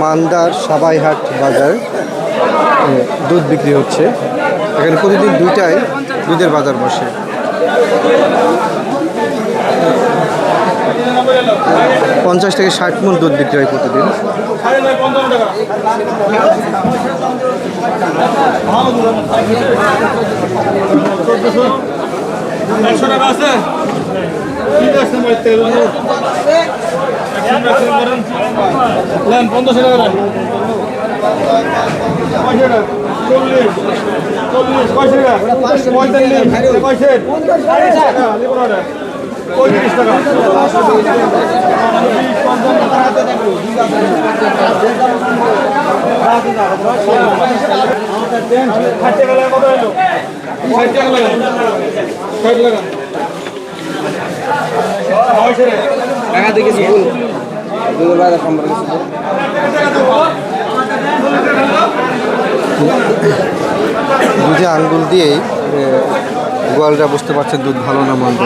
বান্দার সাবাইহাট বাজার দুধ বিক্রি হচ্ছে। এখানে প্রতিদিন দুইটাই দুধের বাজার বসে। 50 থেকে 60 মণ দুধ বিক্রি হয় প্রতিদিন। দুধে আঙ্গুল দিয়েই গোয়ালরা বুঝতে পারছেন দুধ ভালো না মন্দ।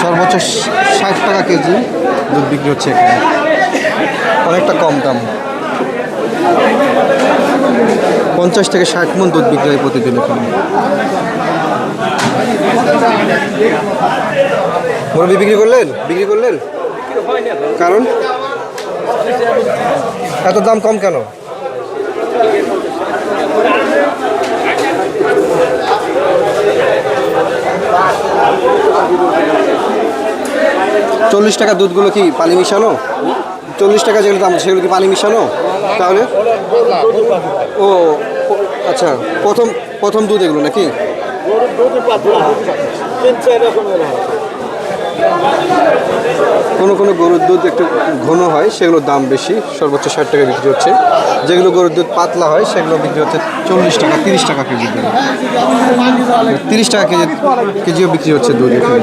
সর্বোচ্চ 60 টাকা কেজি দুধ বিক্রি হচ্ছে এখানে, অনেকটা কম দাম। 50 থেকে 60 মণ দুধ বিক্রি হয় প্রতিদিন এখানে। মুরব্বি বিক্রি করলেন কারণ এত দাম কম কেন? $40 টাকা দুধগুলো কি পানি মিশানো? 40 টাকা যেগুলো দাম সেগুলো কি পানি মিশানো? তাহলে ও আচ্ছা, প্রথম দুধ এগুলো নাকি? কোনো গরুর দুধ একটু ঘন হয় সেগুলোর দাম বেশি, সর্বোচ্চ 60 টাকা বিক্রি হচ্ছে। যেগুলো গরুর দুধ পাতলা হয় সেগুলো বিক্রি হচ্ছে 40 টাকা 30 টাকা কেজি। 30 টাকা কেজিও বিক্রি হচ্ছে দুধ এখানে।